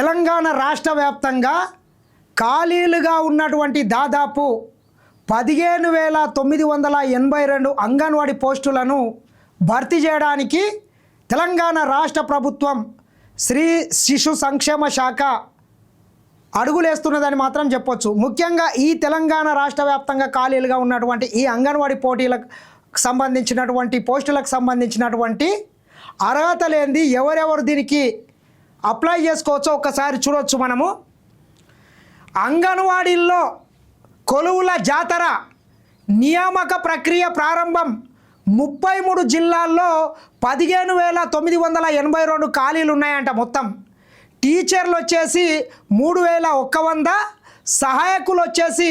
తెలంగాణ రాష్ట్ర వ్యాప్తంగా ఖాళీలుగా ఉన్నటువంటి దాదాపు 15,982 అంగన్వాడీ పోస్టులను భర్తీ చేయడానికి తెలంగాణ రాష్ట్ర ప్రభుత్వం శ్రీ శిశు సంక్షేమ శాఖ అడుగులేస్తున్నదని మాత్రం చెప్పొచ్చు. ముఖ్యంగా ఈ తెలంగాణ రాష్ట్ర వ్యాప్తంగా ఖాళీలుగా ఉన్నటువంటి ఈ అంగన్వాడీ పోటీలకు సంబంధించినటువంటి పోస్టులకు సంబంధించినటువంటి అర్హత లేనిది ఎవరెవరు దీనికి అప్లై చేసుకోవచ్చో ఒక్కసారి చూడొచ్చు. మనము అంగన్వాడీల్లో కొలువుల జాతర నియామక ప్రక్రియ ప్రారంభం 33 జిల్లాల్లో 15,982 ఖాళీలు ఉన్నాయంట. మొత్తం టీచర్లు వచ్చేసి 3,100, సహాయకులు వచ్చేసి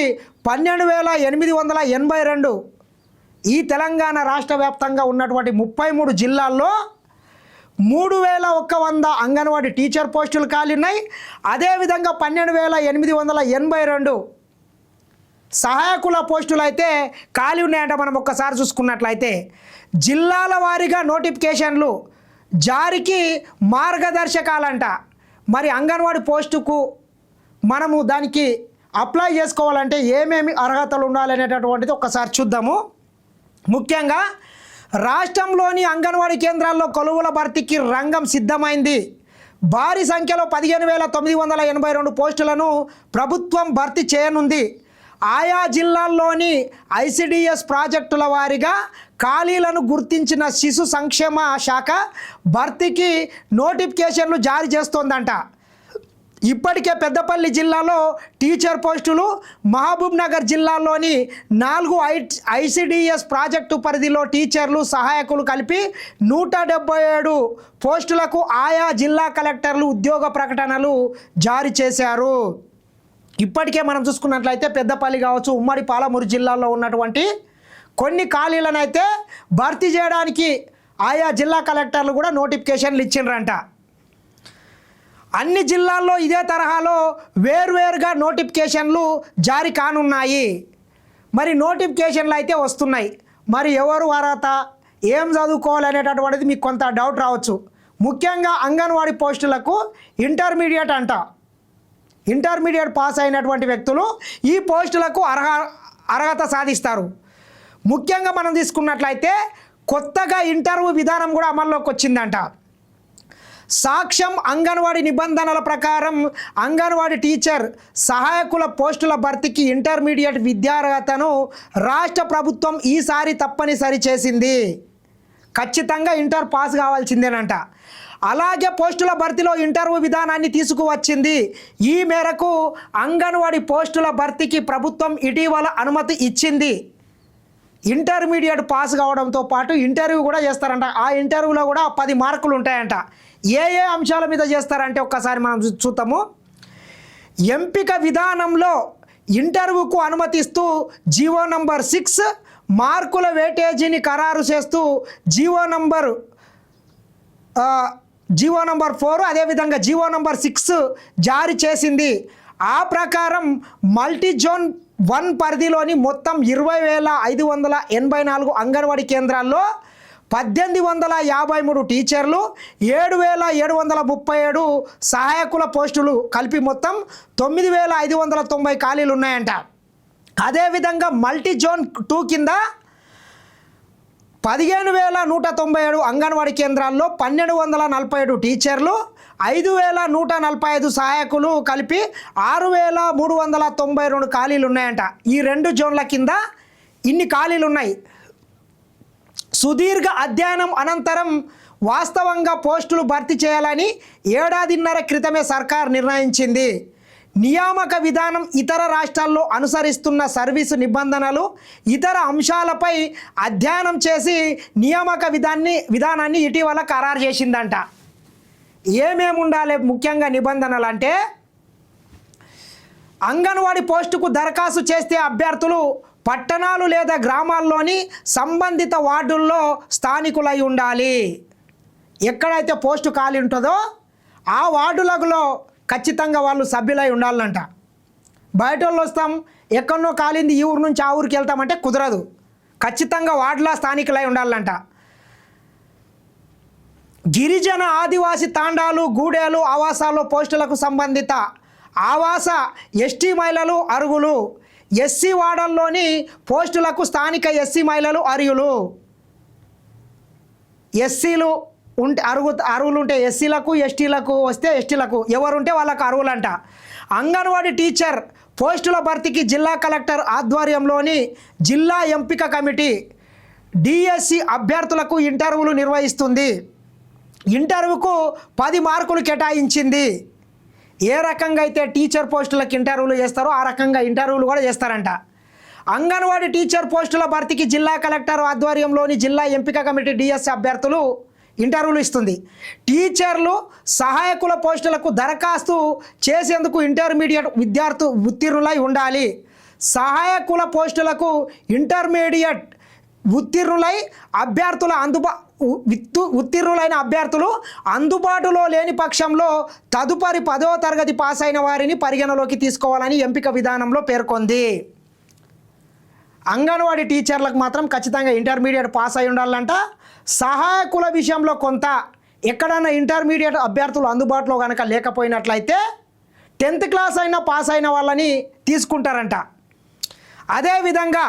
12,882. ఈ తెలంగాణ రాష్ట్ర వ్యాప్తంగా ఉన్నటువంటి 33 జిల్లాల్లో 3,100 అంగన్వాడీ టీచర్ పోస్టులు ఖాళీ ఉన్నాయి. అదేవిధంగా 12,882 సహాయకుల పోస్టులు అయితే ఖాళీ ఉన్నాయంట. మనం ఒక్కసారి చూసుకున్నట్లయితే జిల్లాల వారీగా నోటిఫికేషన్లు జారీకి మార్గదర్శకాలంట. మరి అంగన్వాడీ పోస్టుకు మనము దానికి అప్లై చేసుకోవాలంటే ఏమేమి అర్హతలు ఉండాలనేటటువంటిది ఒక్కసారి చూద్దాము. ముఖ్యంగా రాష్ట్రంలోని అంగన్వాడీ కేంద్రాల్లో కొలువుల భర్తీకి రంగం సిద్ధమైంది. భారీ సంఖ్యలో 15,982 పోస్టులను ప్రభుత్వం భర్తీ చేయనుంది. ఆయా జిల్లాల్లోని ఐసిడిఎస్ ప్రాజెక్టుల వారీగా ఖాళీలను గుర్తించిన శిశు సంక్షేమ శాఖ భర్తీకి నోటిఫికేషన్లు జారీ చేస్తోందంట. ఇప్పటికే పెద్దపల్లి జిల్లాలో టీచర్ పోస్టులు, మహబూబ్ నగర్ జిల్లాలోని 4 ఐసిడిఎస్ ప్రాజెక్టు పరిధిలో టీచర్లు, సహాయకులు కలిపి 177 పోస్టులకు ఆయా జిల్లా కలెక్టర్లు ఉద్యోగ ప్రకటనలు జారీ చేశారు. ఇప్పటికే మనం చూసుకున్నట్లయితే పెద్దపల్లి కావచ్చు, ఉమ్మడి పాలమూరు జిల్లాలో ఉన్నటువంటి కొన్ని ఖాళీలను అయితే భర్తీ చేయడానికి ఆయా జిల్లా కలెక్టర్లు కూడా నోటిఫికేషన్లు ఇచ్చిండ్రంట. అన్ని జిల్లాల్లో ఇదే తరహాలో వేర్వేరుగా నోటిఫికేషన్లు జారీ కానున్నాయి. మరి నోటిఫికేషన్లు అయితే వస్తున్నాయి. మరి ఎవరు అర్హత, ఏం చదువుకోవాలనేటటువంటిది మీకు కొంత డౌట్ రావచ్చు. ముఖ్యంగా అంగన్వాడీ పోస్టులకు ఇంటర్మీడియట్ అంట. ఇంటర్మీడియట్ పాస్ అయినటువంటి వ్యక్తులు ఈ పోస్టులకు అర్హత సాధిస్తారు. ముఖ్యంగా మనం తీసుకున్నట్లయితే కొత్తగా ఇంటర్వ్యూ విధానం కూడా అమల్లోకి వచ్చిందంట. సాక్ష్యం అంగన్వాడీ నిబంధనల ప్రకారం అంగన్వాడీ టీచర్, సహాయకుల పోస్టుల భర్తీకి ఇంటర్మీడియట్ విద్యార్హతను రాష్ట్ర ప్రభుత్వం ఈసారి తప్పనిసరి చేసింది. ఖచ్చితంగా ఇంటర్ పాస్ కావాల్సిందేనంట. అలాగే పోస్టుల భర్తీలో ఇంటర్వ్యూ విధానాన్ని తీసుకువచ్చింది. ఈ మేరకు అంగన్వాడీ పోస్టుల భర్తీకి ప్రభుత్వం ఇటీవల అనుమతి ఇచ్చింది. ఇంటర్మీడియట్ పాస్ కావడంతో పాటు ఇంటర్వ్యూ కూడా చేస్తారంట. ఆ ఇంటర్వ్యూలో కూడా 10 మార్కులు ఉంటాయంట. ఏ అంశాల మీద చేస్తారంటే ఒక్కసారి మనం చూద్దాము. ఎంపిక విధానంలో ఇంటర్వ్యూకు అనుమతిస్తూ జీవో నంబర్ 6, మార్కుల వేటేజీని ఖరారు చేస్తూ జీవో నంబర్ 4, అదేవిధంగా జీవో నంబర్ 6 జారీ చేసింది. ఆ ప్రకారం మల్టీ జోన్ 1 పరిధిలోని మొత్తం 20,584 అంగన్వాడీ కేంద్రాల్లో 1,853 టీచర్లు, 7,737 సహాయకుల పోస్టులు కలిపి మొత్తం 9,590 ఖాళీలు ఉన్నాయంట. అదేవిధంగా మల్టీ జోన్ 2 కింద 15,197 అంగన్వాడీ కేంద్రాల్లో 1,247 టీచర్లు, 5,145 సహాయకులు కలిపి 6,392 ఖాళీలు ఉన్నాయంట. ఈ 2 జోన్ల కింద ఇన్ని ఖాళీలు ఉన్నాయి. సుదీర్ఘ అధ్యయనం అనంతరం వాస్తవంగా పోస్టులు భర్తీ చేయాలని 1.5 ఏళ్ల క్రితమే సర్కార్ నిర్ణయించింది. నియామక విధానం, ఇతర రాష్ట్రాల్లో అనుసరిస్తున్న సర్వీసు నిబంధనలు, ఇతర అంశాలపై అధ్యయనం చేసి నియామక విధానాన్ని ఇటీవల ఖరారు చేసిందంట. ఏమేమి ఉండాలి ముఖ్యంగా నిబంధనలు అంటే, అంగన్వాడీ పోస్టుకు దరఖాస్తు చేస్తే అభ్యర్థులు పట్టణాలు లేదా గ్రామాల్లోని సంబంధిత వార్డుల్లో స్థానికులై ఉండాలి. ఎక్కడైతే పోస్టు ఖాళీ ఉంటుందో ఆ వార్డులలో ఖచ్చితంగా వాళ్ళు సభ్యులై ఉండాలంట. బయట వాళ్ళు వస్తాం, ఎక్కడనో ఖాళీంది ఈ ఊరు నుంచి ఆ ఊరికి వెళ్తామంటే కుదరదు. ఖచ్చితంగా వార్డులో స్థానికులై ఉండాలంట. గిరిజన ఆదివాసి తాండాలు గూడేలు ఆవాసాల్లో పోస్టులకు సంబంధిత ఆవాస ఎస్టీ మహిళలు అర్హులు. ఎస్సీ వార్డుల్లోని పోస్టులకు స్థానిక ఎస్సీ మహిళలు అర్హులు. ఎస్సీలు ఉంటే అర్హులు ఉంటే ఎస్సీలకు, ఎస్టీలకు వస్తే ఎస్టీలకు, ఎవరుంటే వాళ్ళకు అర్హులంట. అంగన్వాడీ టీచర్ పోస్టుల భర్తీకి జిల్లా కలెక్టర్ ఆధ్వర్యంలోని జిల్లా ఎంపిక కమిటీ డిఎస్సి అభ్యర్థులకు ఇంటర్వ్యూలు నిర్వహిస్తుంది. ఇంటర్వ్యూకు 10 మార్కులు కేటాయించింది. ఏ రకంగా అయితే టీచర్ పోస్టులకు ఇంటర్వ్యూలు చేస్తారో ఆ రకంగా ఇంటర్వ్యూలు కూడా చేస్తారంట. అంగన్వాడీ టీచర్ పోస్టుల భర్తీకి జిల్లా కలెక్టర్ ఆధ్వర్యంలోని జిల్లా ఎంపిక కమిటీ డిఎస్సి అభ్యర్థులు ఇంటర్వ్యూలు ఇస్తుంది. టీచర్లు సహాయకుల పోస్టులకు దరఖాస్తు చేసేందుకు ఇంటర్మీడియట్ విద్యార్థి ఉత్తీర్ణులై ఉండాలి. సహాయకుల పోస్టులకు ఇంటర్మీడియట్ ఉత్తీర్ణులై ఉత్తీర్ణులైన అభ్యర్థులు అందుబాటులో లేని పక్షంలో తదుపరి 10వ తరగతి పాస్ అయిన వారిని పరిగణలోకి తీసుకోవాలని ఎంపిక విధానంలో పేర్కొంది. అంగన్వాడీ టీచర్లకు మాత్రం ఖచ్చితంగా ఇంటర్మీడియట్ పాస్ అయి ఉండాలంట. సహాయకుల విషయంలో కొంత ఎక్కడన్నా ఇంటర్మీడియట్ అభ్యర్థులు అందుబాటులో కనుక లేకపోయినట్లయితే 10th క్లాస్ అయినా పాస్ అయిన వాళ్ళని తీసుకుంటారంట. అదేవిధంగా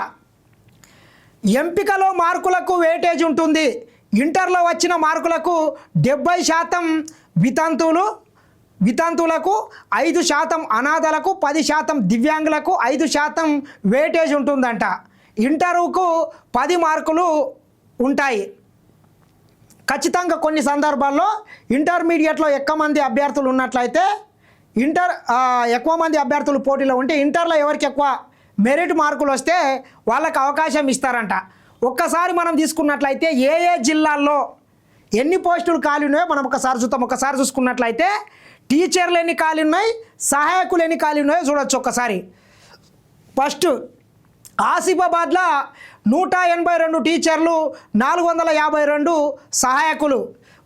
ఎంపికలో మార్కులకు వెయిటేజ్ ఉంటుంది. ఇంటర్లో వచ్చిన మార్కులకు 70% వితంతువులకు, 5% అనాథలకు, 10% దివ్యాంగులకు, 5% వెయిటేజ్ ఉంటుందంట. ఇంటర్వ్యూకు 10 మార్కులు ఉంటాయి. ఖచ్చితంగా కొన్ని సందర్భాల్లో ఇంటర్మీడియట్లో ఎక్కువ మంది అభ్యర్థులు ఉన్నట్లయితే ఎక్కువ మంది అభ్యర్థులు పోటీలో ఉంటే ఇంటర్లో ఎవరికి ఎక్కువ మెరిట్ మార్కులు వస్తే వాళ్ళకి అవకాశం ఇస్తారంట. ఒక్కసారి మనం తీసుకున్నట్లయితే ఏ జిల్లాల్లో ఎన్ని పోస్టులు ఖాళీ ఉన్నాయో మనం ఒకసారి చూసుకున్నట్లయితే టీచర్లు ఎన్ని ఖాళీ ఉన్నాయి, సహాయకులు ఎన్ని ఖాళీ ఉన్నాయో చూడొచ్చు ఒకసారి. ఫస్ట్ ఆసిఫాబాద్లో 182 టీచర్లు, 452 సహాయకులు.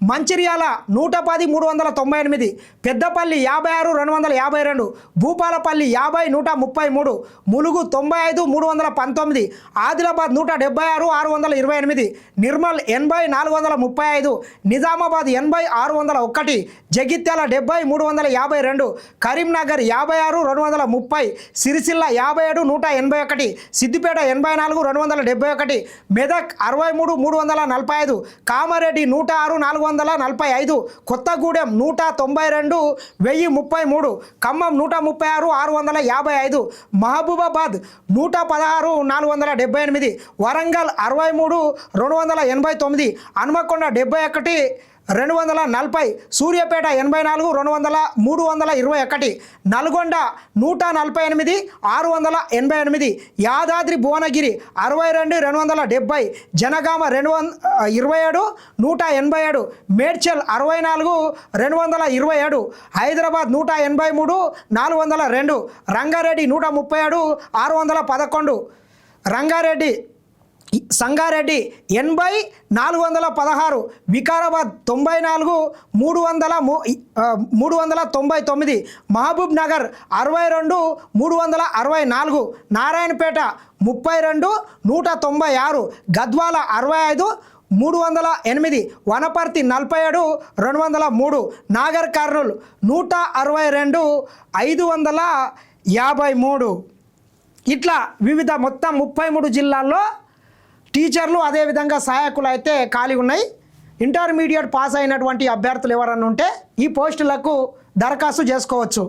మంచిర్యాల 110 398, పెద్దపల్లి 56 252, భూపాలపల్లి 50 133, ములుగు 95 319, ఆదిలాబాద్ 176 628, నిర్మల్ 80 435, నిజామాబాద్ 80 601, జగిత్యాల 70 352, కరీంనగర్ 56 230, సిరిసిల్ల 57 181, సిద్దిపేట 84 271, మెదక్ 63 345, కామారెడ్డి 106 445, కొత్తగూడెం 192 1033, ఖమ్మం 136 655, మహబూబాబాద్ 116 478, వరంగల్ 63 289, హన్మకొండ 71 240, సూర్యాపేట 84 321, నల్గొండ 148 688, యాదాద్రి భువనగిరి 62 270, జనగామ 27 187, మేడ్చల్ 64 227, హైదరాబాద్ 183 402, రంగారెడ్డి 137 611, సంగారెడ్డి 80 416, వికారాబాద్ 94 399, మహబూబ్ నగర్ 62 364, నారాయణపేట 32 196, గద్వాల 65 308, వనపర్తి 47 203, నాగర్ కర్నూల్ 162 553. ఇట్లా వివిధ మొత్తం 33 జిల్లాల్లో టీచర్లు అదేవిధంగా సహాయకులు అయితే ఖాళీ ఉన్నాయి. ఇంటర్మీడియట్ పాస్ అయినటువంటి అభ్యర్థులు ఎవరన్నా ఉంటే ఈ పోస్టులకు దరఖాస్తు చేసుకోవచ్చు.